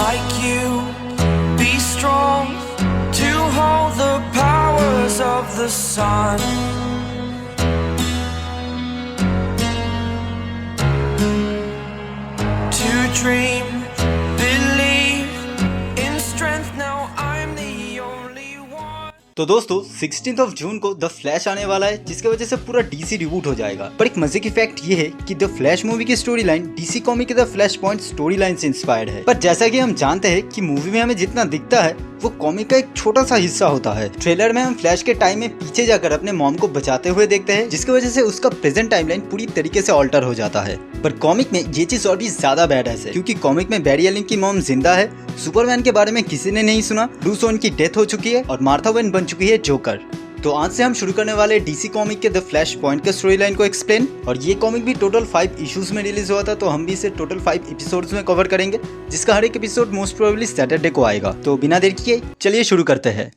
like you. Be strong to hold the powers of the sun. To dream, believe in strength. Now I'm the only one. तो दोस्तों 16 जून को the flash आने वाला है, जिसकी वजह से पूरा डीसी रिबूट हो जाएगा। पर एक मजे की फैक्ट ये है कि द फ्लैश मूवी की स्टोरी लाइन डीसी कॉमिक के the flash point story line से इंस्पायर्ड है। पर जैसा कि हम जानते हैं कि मूवी में हमें जितना दिखता है वो कॉमिक का एक छोटा सा हिस्सा होता है। ट्रेलर में हम फ्लैश के टाइम में पीछे जाकर अपने मॉम को बचाते हुए देखते हैं, जिसकी वजह से उसका प्रेजेंट टाइमलाइन पूरी तरीके से ऑल्टर हो जाता है। पर कॉमिक में ये चीज और भी ज्यादा बैड है, क्योंकि कॉमिक में बैरी एलन की मॉम जिंदा है, सुपरमैन के बारे में किसी ने नहीं सुना, ब्रूस वेन की डेथ हो चुकी है और मार्था वेन बन चुकी है जोकर। तो आज से हम शुरू करने वाले डीसी कॉमिक के द फ्लैश पॉइंट के स्टोरी लाइन को एक्सप्लेन। और ये कॉमिक भी टोटल 5 इश्यूज में रिलीज हुआ था, तो हम भी इसे टोटल 5 एपिसोड्स में कवर करेंगे, जिसका हर एक एपिसोड मोस्ट प्रोबेबली सैटरडे को आएगा। तो बिना देर किए चलिए शुरू करते हैं।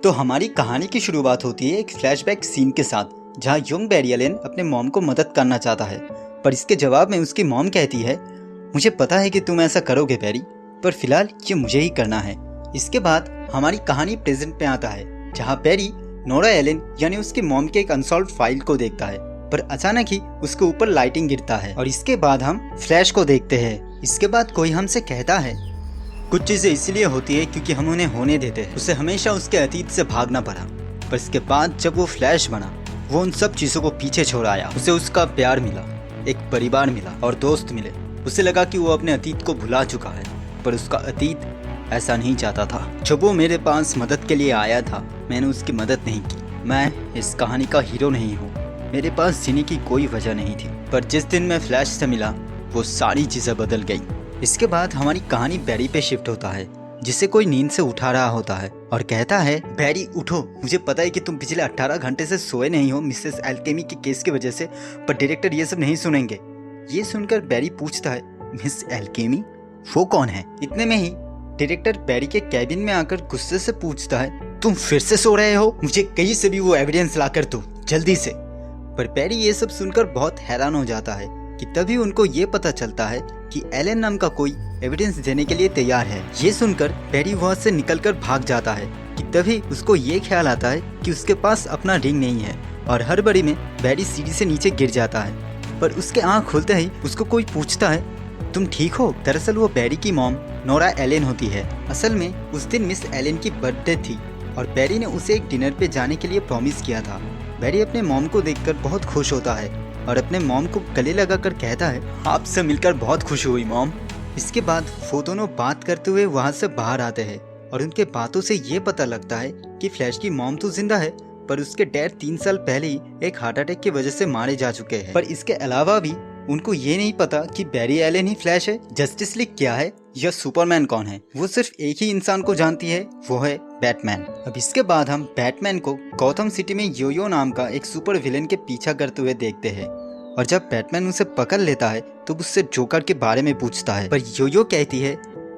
तो हमारी कहानी की शुरुआत होती है एक फ्लैशबैक सीन के साथ, जहाँ यंग बैरी एलन अपने मॉम को मदद करना चाहता है, पर इसके जवाब में उसकी मॉम कहती है, मुझे पता है कि तुम ऐसा करोगे बैरी, पर फिलहाल ये मुझे ही करना है। इसके बाद हमारी कहानी प्रेजेंट में आता है, जहाँ बैरी नोरा एलन यानी उसकी मॉम के एक अनसॉल्व्ड फाइल को देखता है, पर अचानक ही उसके ऊपर लाइटिंग गिरता है और इसके बाद हम फ्लैश को देखते हैं। इसके बाद कोई हमसे कहता है, कुछ चीजें इसलिए होती है क्योंकि हम उन्हें होने देते हैं। उसे हमेशा उसके अतीत से भागना पड़ा, पर इसके बाद जब वो फ्लैश बना, वो उन सब चीजों को पीछे छोड़ आया। उसे उसका प्यार मिला, एक परिवार मिला और दोस्त मिले। उसे लगा कि वो अपने अतीत को भुला चुका है, पर उसका अतीत ऐसा नहीं चाहता था। जब वो मेरे पास मदद के लिए आया था, मैंने उसकी मदद नहीं की। मैं इस कहानी का हीरो नहीं हूँ, मेरे पास जीने की कोई वजह नहीं थी, पर जिस दिन मैं फ्लैश से मिला वो सारी चीजें बदल गई। इसके बाद हमारी कहानी बैरी पे शिफ्ट होता है, जिसे कोई नींद से उठा रहा होता है और कहता है, बैरी उठो, मुझे पता है कि तुम पिछले 18 घंटे से सोए नहीं हो मिसेस एल्केमी के केस की वजह से, पर डायरेक्टर ये सब नहीं सुनेंगे। ये सुनकर बैरी पूछता है, मिस एल्केमी वो कौन है? इतने में ही डायरेक्टर बैरी के कैबिन में आकर गुस्से से पूछता है, तुम फिर से सो रहे हो? मुझे कहीं से भी वो एविडेंस लाकर दो जल्दी से। पर बैरी ये सब सुनकर बहुत हैरान हो जाता है कि तभी उनको ये पता चलता है कि एलन नाम का कोई एविडेंस देने के लिए तैयार है। ये सुनकर बैरी वहाँ से निकलकर भाग जाता है कि तभी उसको ये ख्याल आता है कि उसके पास अपना रिंग नहीं है और हड़बड़ी में बैरी सीढ़ी से नीचे गिर जाता है। पर उसके आँख खुलते ही उसको कोई पूछता है, तुम ठीक हो? दरअसल वो बैरी की मॉम नोरा एलन होती है। असल में उस दिन मिस एलन की बर्थडे थी और बैरी ने उसे एक डिनर पे जाने के लिए प्रॉमिस किया था। बैरी अपने मॉम को देखकर बहुत खुश होता है और अपने मॉम को गले लगाकर कहता है, आपसे मिलकर बहुत खुश हुई मॉम। इसके बाद वो दोनों बात करते हुए वहाँ से बाहर आते हैं और उनके बातों से ये पता लगता है कि फ्लैश की मॉम तो जिंदा है, पर उसके डैड 3 साल पहले ही एक हार्ट अटैक की वजह से मारे जा चुके हैं। पर इसके अलावा भी उनको ये नहीं पता कि बैरी एलन ही फ्लैश है, जस्टिस लीग क्या है या सुपरमैन कौन है। वो सिर्फ एक ही इंसान को जानती है, वो है बैटमैन। अब इसके बाद हम बैटमैन को गौथम सिटी में योयो नाम का एक सुपर विलेन के पीछा करते हुए देखते हैं और जब बैटमैन उसे पकड़ लेता है तो उससे जोकर के बारे में पूछता है, पर योयो कहती है,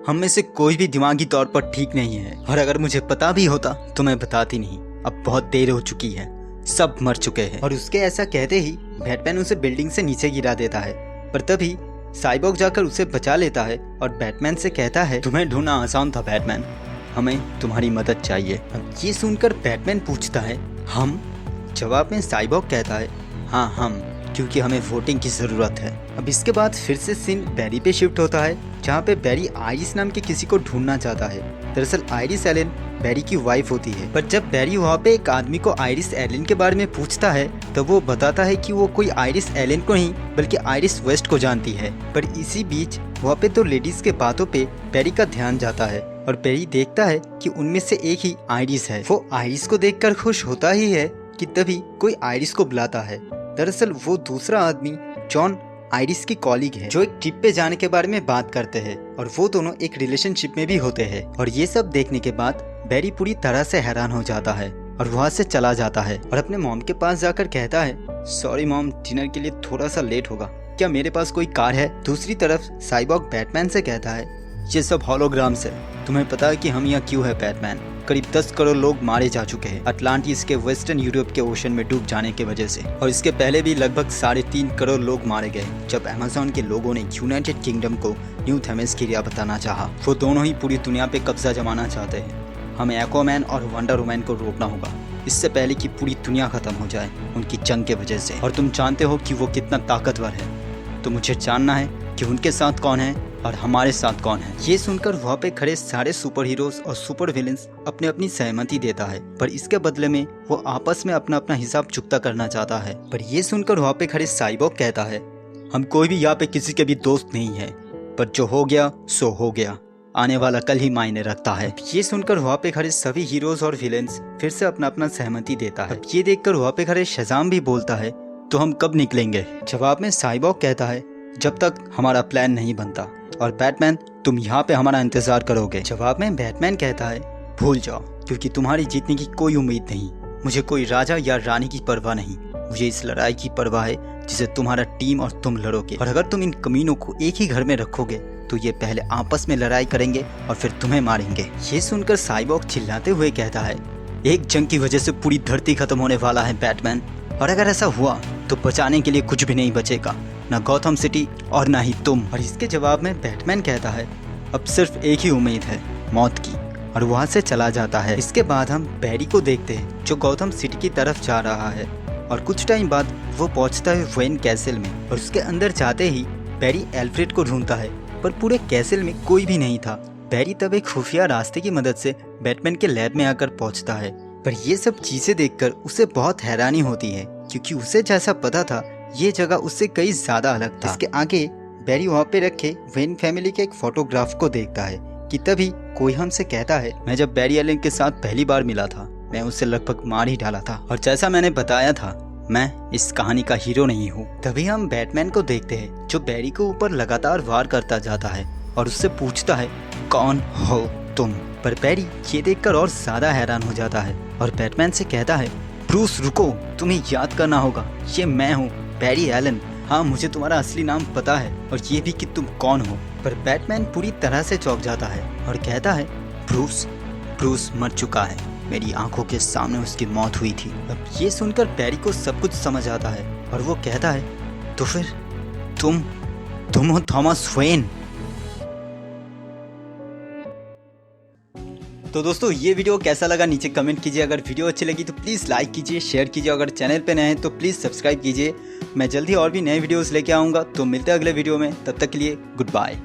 हम में से कोई भी दिमागी तौर पर ठीक नहीं है और अगर मुझे पता भी होता तो मैं बताती नहीं, अब बहुत देर हो चुकी है, सब मर चुके हैं। और उसके ऐसा कहते ही बैटमैन उसे बिल्डिंग से नीचे गिरा देता है, पर तभी साइबॉर्ग जाकर उसे बचा लेता है और बैटमैन से कहता है, तुम्हें ढूंढना आसान था बैटमैन, हमें तुम्हारी मदद चाहिए। अब ये सुनकर बैटमैन पूछता है, हम? जवाब में साइबॉर्ग कहता है, हाँ हम, क्योंकि हमें वोटिंग की जरूरत है। अब इसके बाद फिर से सीन बैरी पे शिफ्ट होता है, जहाँ पे बैरी आइरिस नाम के किसी को ढूंढना चाहता है। दरअसल आइरिस एलन बैरी की वाइफ होती है, पर जब बैरी वहाँ पे एक आदमी को आइरिस एलन के बारे में पूछता है तो वो बताता है कि वो कोई आइरिस एलन को नहीं बल्कि आइरिस वेस्ट को जानती है। पर इसी बीच वहाँ पे 2 लेडीज के बातों पे बैरी का ध्यान जाता है और बैरी देखता है कि उनमें से एक ही आइरिस है। वो आइरिस को देखकर खुश होता ही है कि तभी कोई आइरिस को बुलाता है। दरअसल वो दूसरा आदमी जॉन आइरिस की कॉलीग है, जो एक ट्रिप पे जाने के बारे में बात करते हैं और वो दोनों एक रिलेशनशिप में भी होते हैं। और ये सब देखने के बाद बैरी पूरी तरह से हैरान हो जाता है और वहाँ से चला जाता है और अपने मॉम के पास जाकर कहता है, सॉरी मॉम, डिनर के लिए थोड़ा सा लेट होगा, क्या मेरे पास कोई कार है? दूसरी तरफ साइबॉर्ग बैटमैन से कहता है, ये सब होलोग्राम्स है, तुम्हें पता है कि हम यहाँ क्यों है बैटमैन? करीब 10 करोड़ लोग मारे जा चुके हैं अटलांटिस के वेस्टर्न यूरोप के ओशन में डूब जाने की वजह से, और इसके पहले भी लगभग 3.5 करोड़ लोग मारे गए जब अमेज़न के लोगों ने यूनाइटेड किंगडम को न्यू थेमेस्किरिया बताना चाहा। वो दोनों ही पूरी दुनिया पे कब्जा जमाना चाहते हैं। हमें एक्वामैन और वंडर वुमन को रोकना होगा इससे पहले कि पूरी दुनिया खत्म हो जाए उनकी जंग के वजह से। और तुम जानते हो कि वो कितना ताकतवर है, तो मुझे जानना है कि उनके साथ कौन है और हमारे साथ कौन है। ये सुनकर वहाँ पे खड़े सारे सुपर हीरोज और सुपर विलेंस अपने अपनी सहमति देता है, पर इसके बदले में वो आपस में अपना अपना हिसाब चुकता करना चाहता है। पर ये सुनकर वहाँ पे खड़े साइबॉग कहता है, हम कोई भी यहाँ पे किसी के भी दोस्त नहीं है, पर जो हो गया सो हो गया, आने वाला कल ही मायने रखता है। ये सुनकर वहाँ पे खड़े सभी हीरोज और विलेंस फिर से अपना अपना सहमति देता है। ये देखकर वहाँ पे खड़े शज़ाम भी बोलता है, तो हम कब निकलेंगे? जवाब में साइबॉग कहता है, जब तक हमारा प्लान नहीं बनता। और बैटमैन, तुम यहाँ पे हमारा इंतजार करोगे? जवाब में बैटमैन कहता है, भूल जाओ, क्योंकि तुम्हारी जीतने की कोई उम्मीद नहीं। मुझे कोई राजा या रानी की परवाह नहीं, मुझे इस लड़ाई की परवाह है जिसे तुम्हारा टीम और तुम लड़ोगे। और अगर तुम इन कमीनों को एक ही घर में रखोगे तो ये पहले आपस में लड़ाई करेंगे और फिर तुम्हें मारेंगे। ये सुनकर साइबॉग चिल्लाते हुए कहता है, एक जंग की वजह से पूरी धरती खत्म होने वाला है बैटमैन, और अगर ऐसा हुआ तो बचाने के लिए कुछ भी नहीं बचेगा, ना गॉथम सिटी और ना ही तुम। और इसके जवाब में बैटमैन कहता है, अब सिर्फ एक ही उम्मीद है, मौत की, और वहाँ से चला जाता है। इसके बाद हम बैरी को देखते हैं जो गॉथम सिटी की तरफ जा रहा है, और कुछ टाइम बाद वो पहुँचता है वेन कैसल में, और उसके अंदर जाते ही बैरी एल्फ्रेड को ढूंढता है, पर पूरे कैसल में कोई भी नहीं था। बैरी तब एक खुफिया रास्ते की मदद से बैटमैन के लैब में आकर पहुँचता है, पर ये सब चीजें देखकर उसे बहुत हैरानी होती है, क्योंकि उसे जैसा पता था ये जगह उससे कई ज्यादा अलग था। इसके आगे बैरी वहाँ पे रखे वेन फैमिली के एक फोटोग्राफ को देखता है कि तभी कोई हमसे कहता है, मैं जब बैरी एलन के साथ पहली बार मिला था मैं उसे लगभग मार ही डाला था, और जैसा मैंने बताया था मैं इस कहानी का हीरो नहीं हूँ। तभी हम बैटमैन को देखते हैं जो बैरी के ऊपर लगातार वार करता जाता है और उससे पूछता है, कौन हो तुम? पर बैरी ये देखकर और ज्यादा हैरान हो जाता है और बैटमैन से कहता है, ब्रूस रुको, तुम्हें याद करना होगा, ये मैं हूँ, बैरी एलन। हाँ, मुझे तुम्हारा असली नाम पता है और ये भी कि तुम कौन हो। पर बैटमैन पूरी तरह से चौंक जाता है और कहता है, ब्रूस मर चुका है, मेरी आंखों के सामने उसकी मौत हुई थी। अब ये सुनकर बैरी को सब कुछ समझ आता है और वो कहता है, तो फिर तुम हो थॉमस वेन। तो दोस्तों ये वीडियो कैसा लगा नीचे कमेंट कीजिए। अगर वीडियो अच्छी लगी तो प्लीज़ लाइक कीजिए, शेयर कीजिए। अगर चैनल पे नए हैं तो प्लीज़ सब्सक्राइब कीजिए। मैं जल्दी और भी नए वीडियोस लेके आऊँगा। तो मिलते हैं अगले वीडियो में, तब तक के लिए गुड बाय।